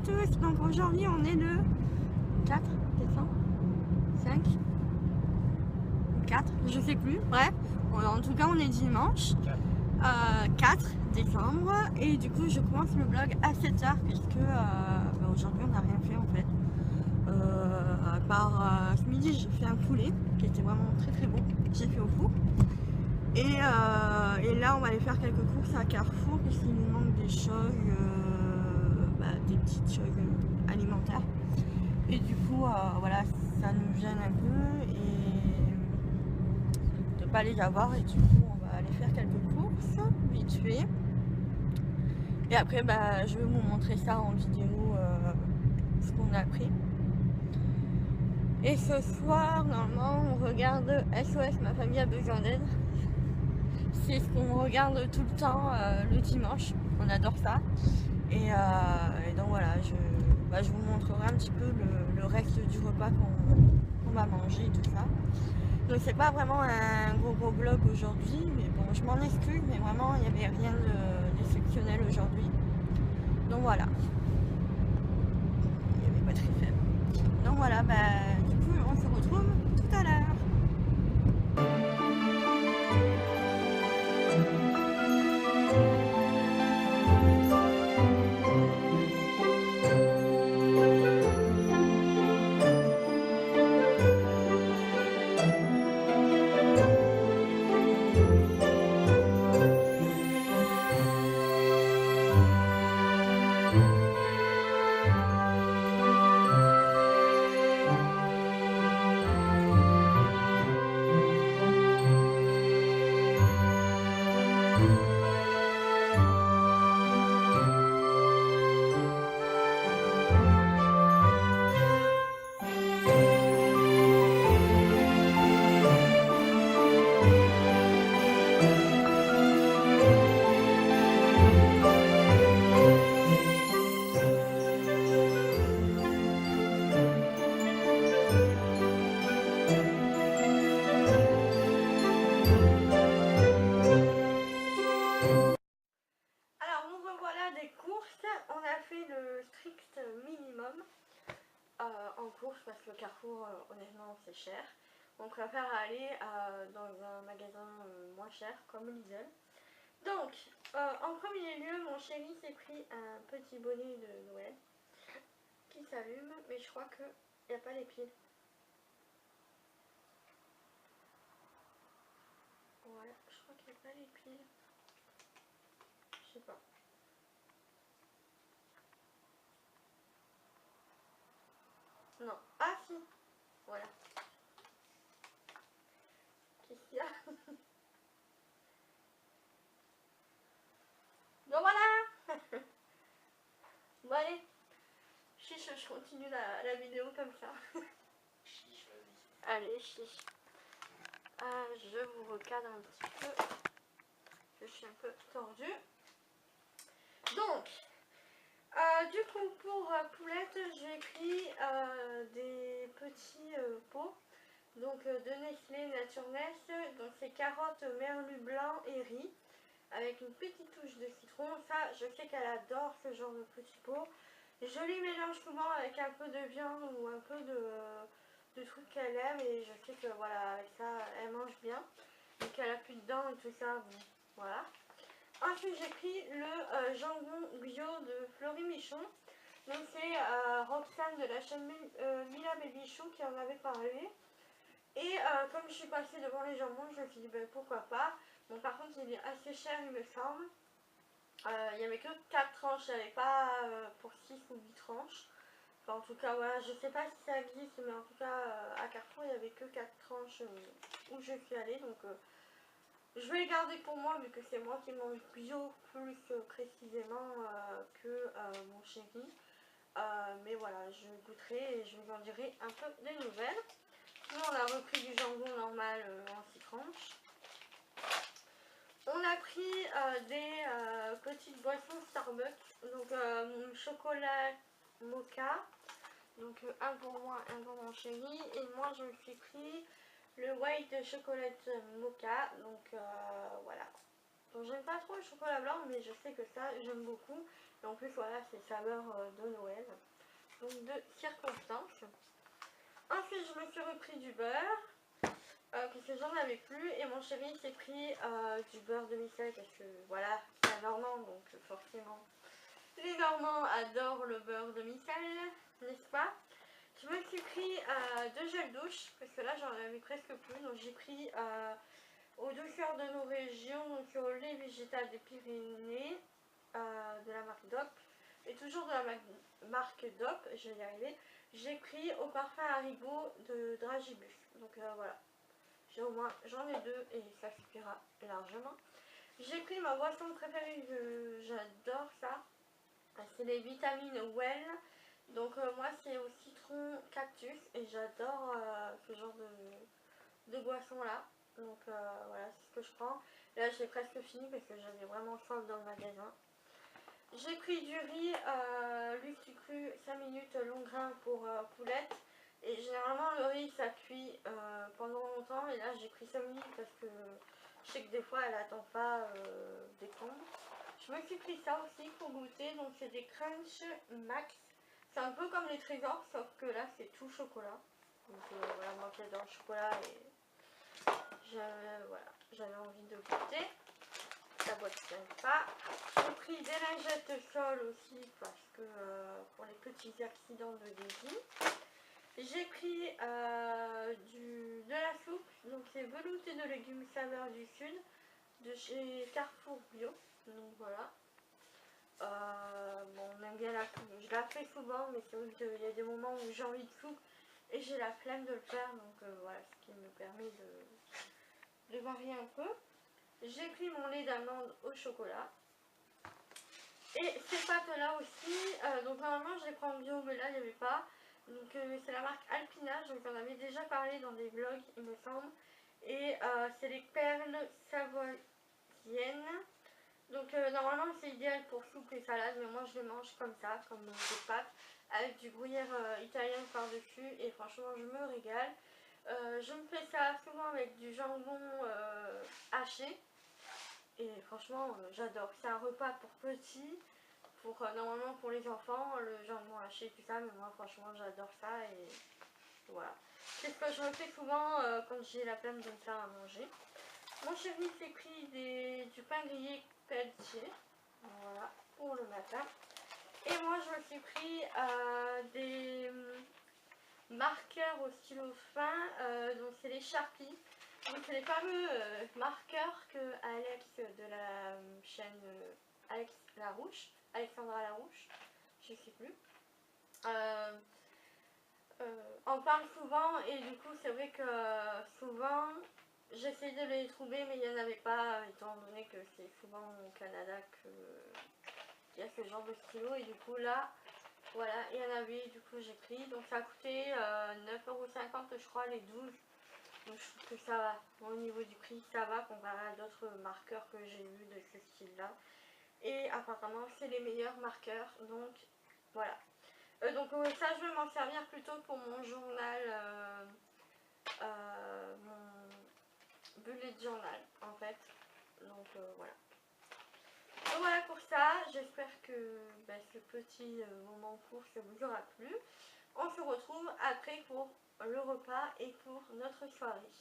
tous, donc aujourd'hui on est le 4 décembre, 5, 4, je sais plus, bref, en tout cas on est dimanche 4 décembre et du coup je commence le vlog assez tard puisque aujourd'hui on n'a rien fait en fait, à part ce midi j'ai fait un poulet qui était vraiment très bon, j'ai fait au four. Et là on va aller faire quelques courses à Carrefour puisqu'il nous manque des choses, des petites choses alimentaires. Et du coup voilà, ça nous gêne un peu et de pas les avoir, et du coup on va aller faire quelques courses vite fait. Et après je vais vous montrer ça en vidéo, ce qu'on a pris. Et ce soir normalement on regarde SOS Ma Famille a besoin d'aide. C'est ce qu'on regarde tout le temps le dimanche, on adore ça. Et donc voilà, je vous montrerai un petit peu le reste du repas qu'on va manger et tout ça. Donc c'est pas vraiment un gros vlog aujourd'hui, mais bon, je m'en excuse, mais vraiment il n'y avait rien d'exceptionnel aujourd'hui. Donc voilà, il n'y avait pas très faible. Donc voilà, du coup on se retrouve tout à l'heure. Minimum en course parce que Carrefour honnêtement c'est cher, on préfère aller dans un magasin moins cher comme Lidl. Donc en premier lieu mon chéri s'est pris un petit bonnet de Noël qui s'allume, mais je crois qu'il n'y a pas les piles. Voilà, je crois qu'il n'y a pas les piles, je sais pas. Non, ah si, voilà. Qu'est-ce qu'il y a? Donc voilà. Bon allez, chiche, je continue la vidéo comme ça. Chiche, vas-y. Allez, chiche. Je vous recadre un petit peu. Je suis un peu tordue. Donc, du coup, pour Poulette, j'ai pris des petits pots. Donc, de Nestlé Nature Nest. Donc, c'est carottes, merlu blanc et riz. Avec une petite touche de citron. Ça, je sais qu'elle adore ce genre de petits pots. Je les mélange souvent avec un peu de viande ou un peu de trucs qu'elle aime, et je sais que voilà, avec ça elle mange bien. Donc elle a plus de dents et tout ça, bon, voilà. Ensuite j'ai pris le jambon bio de Florie Michon. Donc c'est Roxane de la chaîne Mila Baby Chou qui en avait parlé. Et comme je suis passée devant les jambons, je me suis dit pourquoi pas. Bon, par contre il est assez cher il me semble. Il n'y avait que 4 tranches, il n'y avait pas pour 6 ou 8 tranches. Enfin, en tout cas, voilà, je sais pas si ça existe, mais en tout cas, à Carrefour, il n'y avait que 4 tranches où je suis allée. Donc, je vais les garder pour moi, vu que c'est moi qui mange bio plus précisément que mon chéri. Mais voilà, je goûterai et je vous en dirai un peu des nouvelles. Sinon, on a repris du jambon normal en 6 tranches. On a pris des petites boissons Starbucks, donc mon chocolat mocha, donc un pour moi, un pour mon chéri, et moi je me suis pris le white chocolate mocha, donc voilà. Donc j'aime pas trop le chocolat blanc, mais je sais que ça j'aime beaucoup. Et en plus voilà, c'est saveur de Noël, donc de circonstance. Ensuite je me suis repris du beurre, parce que j'en avais plus, et mon chéri s'est pris du beurre demi-sel parce que voilà, c'est un Normand, donc forcément les Normands adorent le beurre demi-sel, n'est-ce pas? Je me suis pris 2 gels douche, parce que là j'en avais presque plus, donc j'ai pris aux douceurs de nos régions, donc au lait végétal des Pyrénées, de la marque DOP, et toujours de la marque DOP, je vais y arriver, j'ai pris au parfum Haribo de Dragibus, donc voilà, au moins j'en ai 2 et ça suffira largement. J'ai pris ma boisson préférée, j'adore ça, c'est les vitamines Well. Donc moi c'est au citron cactus et j'adore ce genre de boisson là. Donc voilà, c'est ce que je prends. Là j'ai presque fini parce que j'avais vraiment faim dans le magasin. J'ai pris du riz Luxucru 5 minutes long grain pour poulette. Et généralement le riz ça cuit pendant longtemps. Et là j'ai pris 5 minutes parce que je sais que des fois elle attend pas des combles. Je me suis pris ça aussi pour goûter. Donc c'est des Crunch Max. C'est un peu comme les trésors, sauf que là c'est tout chocolat. Donc voilà, moi qui adore le chocolat et j'avais envie de goûter. La boîte ne tient pas. J'ai pris des lingettes sol aussi parce que pour les petits accidents de Daisy. J'ai pris de la soupe, donc c'est velouté de légumes saveur du sud de chez Carrefour Bio. Donc voilà. Bon, on aime bien la soupe, je la fais souvent, mais c'est vrai qu'il y a des moments où j'ai envie de soupe et j'ai la flemme de le faire, donc voilà, ce qui me permet de varier un peu. J'ai pris mon lait d'amande au chocolat. Et ces pâtes là aussi, donc normalement je les prends bio, mais là il n'y avait pas. Donc c'est la marque Alpinage, donc j'en avais déjà parlé dans des vlogs il me semble. Et c'est les perles savoyennes. Donc normalement c'est idéal pour soupe et salade, mais moi je les mange comme ça, comme des pâtes, avec du gruyère italien par dessus, et franchement je me régale. Je me fais ça souvent avec du jambon haché, et franchement j'adore. C'est un repas pour petits, pour normalement pour les enfants, le jambon haché tout ça, mais moi franchement j'adore ça, et voilà. C'est ce que je me fais souvent quand j'ai la flemme de me faire à manger. Mon chéri s'est pris du pain grillé Pelletier, voilà, pour le matin. Et moi je me suis pris des marqueurs au stylo fin, donc c'est les Sharpie. Donc c'est les fameux marqueurs que Alex de la chaîne Alexandra Larouche, je sais plus, en parle souvent, et du coup c'est vrai que souvent j'essaie de les trouver, mais il n'y en avait pas, étant donné que c'est souvent au Canada qu'il y a ce genre de stylo, et du coup là voilà, il y en avait, du coup j'ai pris, donc ça a coûté 9,50 € je crois les 12. Donc je trouve que ça va, bon, au niveau du prix ça va comparé à d'autres marqueurs que j'ai eu de ce style là, et apparemment c'est les meilleurs marqueurs, donc voilà. Donc ça je vais m'en servir plutôt pour mon journal, mon bullet journal en fait, donc voilà. Donc voilà pour ça, j'espère que ce petit moment court ça vous aura plu. On se retrouve après pour le repas et pour notre soirée.